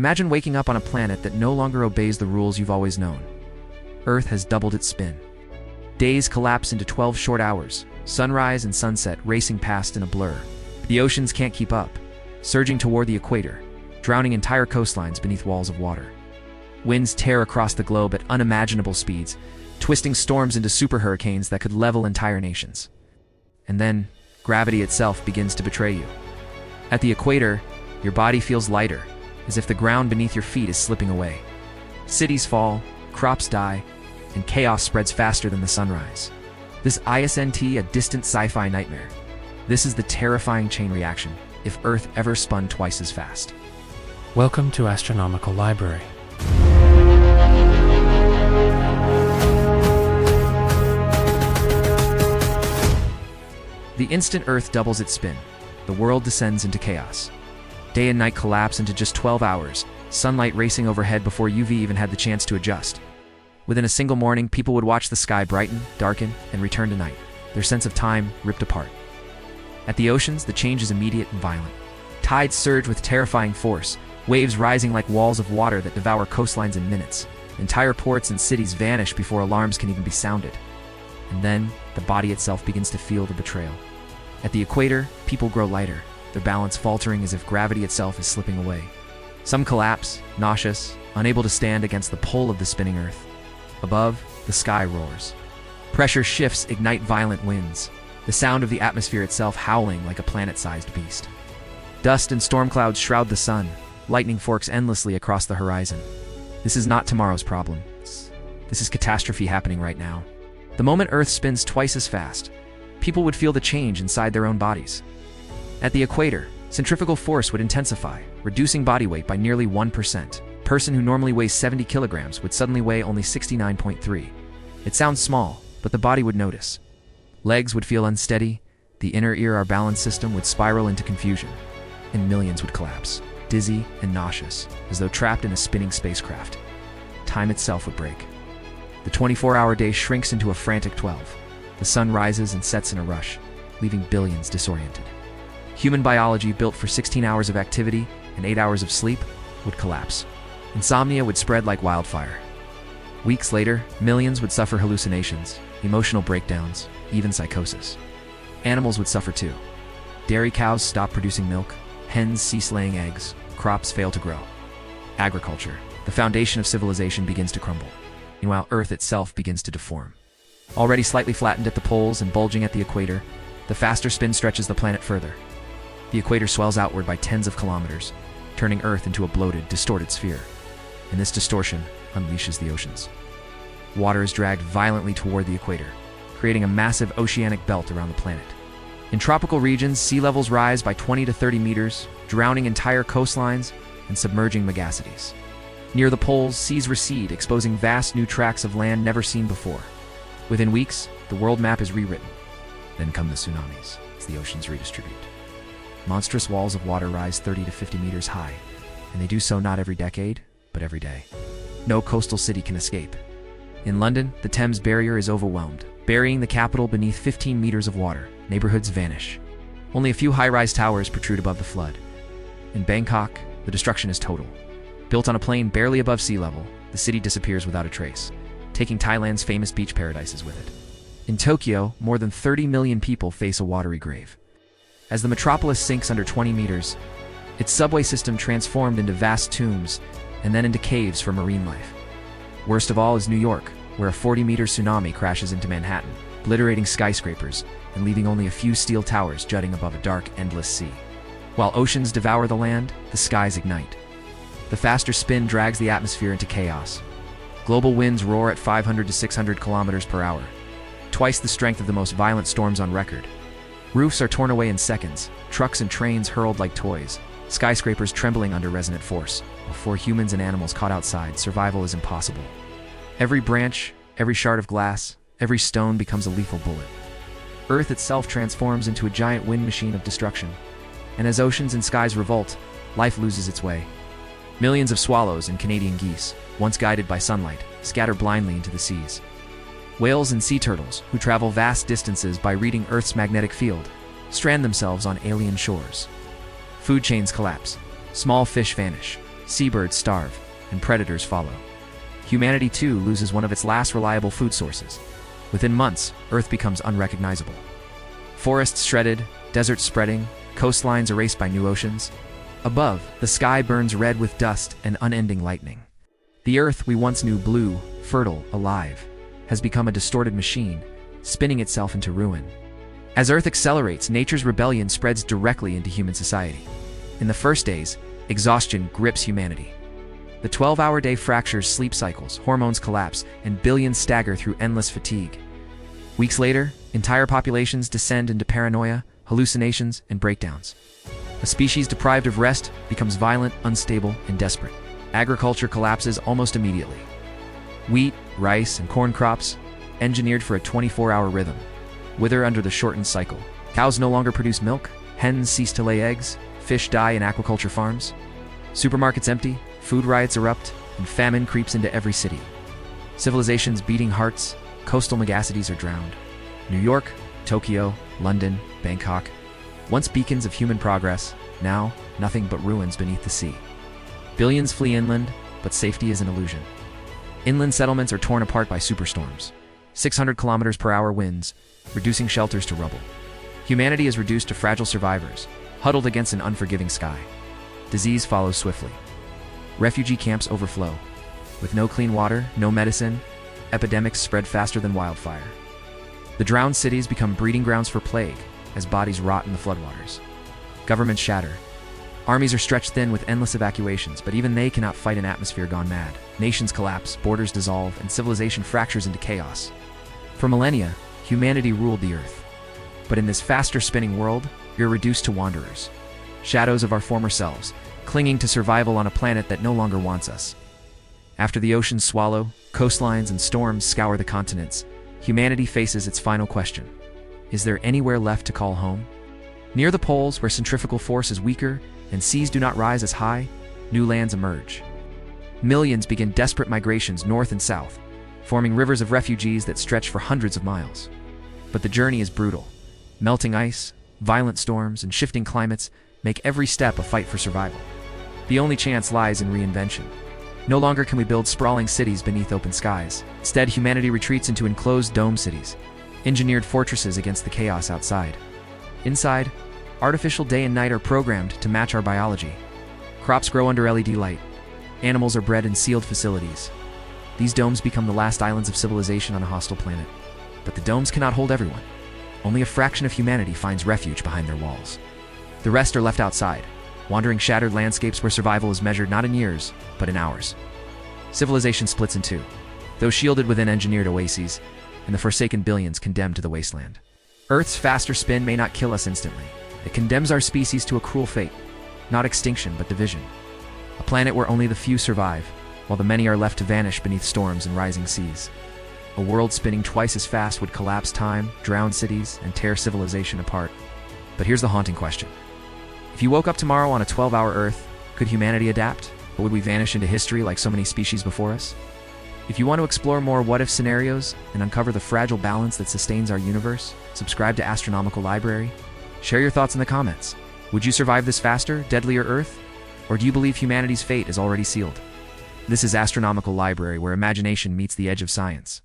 Imagine waking up on a planet that no longer obeys the rules you've always known. Earth has doubled its spin. Days collapse into 12 short hours, sunrise and sunset racing past in a blur. The oceans can't keep up, surging toward the equator, drowning entire coastlines beneath walls of water. Winds tear across the globe at unimaginable speeds, twisting storms into super hurricanes that could level entire nations. And then, gravity itself begins to betray you. At the equator, your body feels lighter, as if the ground beneath your feet is slipping away. Cities fall, crops die, and chaos spreads faster than the sunrise. This isn't a distant sci-fi nightmare. This is the terrifying chain reaction, if Earth ever spun twice as fast. Welcome to Astronomical Library. The instant Earth doubles its spin, the world descends into chaos. Day and night collapse into just 12 hours, sunlight racing overhead before UV even had the chance to adjust. Within a single morning, people would watch the sky brighten, darken, and return to night, their sense of time ripped apart. At the oceans, the change is immediate and violent. Tides surge with terrifying force, waves rising like walls of water that devour coastlines in minutes. Entire ports and cities vanish before alarms can even be sounded. And then, the body itself begins to feel the betrayal. At the equator, people grow lighter, their balance faltering as if gravity itself is slipping away. Some collapse, nauseous, unable to stand against the pull of the spinning Earth. Above, the sky roars. Pressure shifts ignite violent winds, the sound of the atmosphere itself howling like a planet-sized beast. Dust and storm clouds shroud the sun, lightning forks endlessly across the horizon. This is not tomorrow's problem. This is catastrophe happening right now. The moment Earth spins twice as fast, people would feel the change inside their own bodies. At the equator, centrifugal force would intensify, reducing body weight by nearly 1%. A person who normally weighs 70 kilograms would suddenly weigh only 69.3. It sounds small, but the body would notice. Legs would feel unsteady, the inner ear balance system would spiral into confusion, and millions would collapse, dizzy and nauseous, as though trapped in a spinning spacecraft. Time itself would break. The 24-hour day shrinks into a frantic 12. The sun rises and sets in a rush, leaving billions disoriented. Human biology, built for 16 hours of activity and 8 hours of sleep, would collapse. Insomnia would spread like wildfire. Weeks later, millions would suffer hallucinations, emotional breakdowns, even psychosis. Animals would suffer too. Dairy cows stop producing milk, hens cease laying eggs, crops fail to grow. Agriculture, the foundation of civilization, begins to crumble. Meanwhile, Earth itself begins to deform. Already slightly flattened at the poles and bulging at the equator, the faster spin stretches the planet further. The equator swells outward by tens of kilometers, turning Earth into a bloated, distorted sphere. And this distortion unleashes the oceans. Water is dragged violently toward the equator, creating a massive oceanic belt around the planet. In tropical regions, sea levels rise by 20 to 30 meters, drowning entire coastlines and submerging megacities. Near the poles, seas recede, exposing vast new tracts of land never seen before. Within weeks, the world map is rewritten. Then come the tsunamis, as the oceans redistribute. Monstrous walls of water rise 30 to 50 meters high, and they do so not every decade, but every day. No coastal city can escape. In London, the Thames barrier is overwhelmed, burying the capital beneath 15 meters of water. Neighborhoods vanish. Only a few high-rise towers protrude above the flood. In Bangkok, the destruction is total. Built on a plain barely above sea level, the city disappears without a trace, taking Thailand's famous beach paradises with it. In Tokyo, more than 30 million people face a watery grave. As the metropolis sinks under 20 meters, its subway system transformed into vast tombs and then into caves for marine life. Worst of all is New York, where a 40-meter tsunami crashes into Manhattan, obliterating skyscrapers and leaving only a few steel towers jutting above a dark, endless sea. While oceans devour the land, the skies ignite. The faster spin drags the atmosphere into chaos. Global winds roar at 500 to 600 kilometers per hour, twice the strength of the most violent storms on record. Roofs are torn away in seconds, trucks and trains hurled like toys, skyscrapers trembling under resonant force. For humans and animals caught outside, survival is impossible. Every branch, every shard of glass, every stone becomes a lethal bullet. Earth itself transforms into a giant wind machine of destruction. And as oceans and skies revolt, life loses its way. Millions of swallows and Canadian geese, once guided by sunlight, scatter blindly into the seas. Whales and sea turtles, who travel vast distances by reading Earth's magnetic field, strand themselves on alien shores. Food chains collapse. Small fish vanish. seabirds starve, and predators follow. Humanity too loses one of its last reliable food sources. Within months, Earth becomes unrecognizable. Forests shredded, deserts spreading, coastlines erased by new oceans. Above, the sky burns red with dust and unending lightning. The Earth we once knew blue, fertile, alive, has become a distorted machine, spinning itself into ruin. As Earth accelerates, nature's rebellion spreads directly into human society. In the first days, exhaustion grips humanity. The 12-hour day fractures sleep cycles, hormones collapse, and billions stagger through endless fatigue. Weeks later, entire populations descend into paranoia, hallucinations, and breakdowns. A species deprived of rest becomes violent, unstable, and desperate. Agriculture collapses almost immediately. Wheat, rice, and corn crops, engineered for a 24-hour rhythm, wither under the shortened cycle. Cows no longer produce milk, hens cease to lay eggs, fish die in aquaculture farms. Supermarkets empty, food riots erupt, and famine creeps into every city. Civilization's beating hearts, coastal megacities are drowned. New York, Tokyo, London, Bangkok, once beacons of human progress, now nothing but ruins beneath the sea. Billions flee inland, but safety is an illusion. Inland settlements are torn apart by superstorms. 600 kilometers per hour winds, reducing shelters to rubble. Humanity is reduced to fragile survivors, huddled against an unforgiving sky. Disease follows swiftly. Refugee camps overflow. With no clean water, no medicine, epidemics spread faster than wildfire. The drowned cities become breeding grounds for plague, as bodies rot in the floodwaters. Governments shatter. Armies are stretched thin with endless evacuations, but even they cannot fight an atmosphere gone mad. Nations collapse, borders dissolve, and civilization fractures into chaos. For millennia, humanity ruled the Earth. But in this faster spinning world, we are reduced to wanderers. Shadows of our former selves, clinging to survival on a planet that no longer wants us. After the oceans swallow, coastlines and storms scour the continents, humanity faces its final question. Is there anywhere left to call home? Near the poles, where centrifugal force is weaker and seas do not rise as high, new lands emerge. Millions begin desperate migrations north and south, forming rivers of refugees that stretch for hundreds of miles. But the journey is brutal. Melting ice, violent storms, and shifting climates make every step a fight for survival. The only chance lies in reinvention. No longer can we build sprawling cities beneath open skies. Instead, humanity retreats into enclosed dome cities, engineered fortresses against the chaos outside. Inside, artificial day and night are programmed to match our biology. Crops grow under LED light. Animals are bred in sealed facilities. These domes become the last islands of civilization on a hostile planet. But the domes cannot hold everyone. Only a fraction of humanity finds refuge behind their walls. The rest are left outside, wandering shattered landscapes where survival is measured not in years, but in hours. Civilization splits in two, those shielded within engineered oases, and the forsaken billions condemned to the wasteland. Earth's faster spin may not kill us instantly. It condemns our species to a cruel fate, not extinction but division. A planet where only the few survive, while the many are left to vanish beneath storms and rising seas. A world spinning twice as fast would collapse time, drown cities, and tear civilization apart. But here's the haunting question. If you woke up tomorrow on a 12-hour Earth, could humanity adapt? Or would we vanish into history like so many species before us? If you want to explore more what-if scenarios and uncover the fragile balance that sustains our universe, subscribe to Astronomical Library. Share your thoughts in the comments. Would you survive this faster, deadlier Earth? Or do you believe humanity's fate is already sealed? This is Astronomical Library, where imagination meets the edge of science.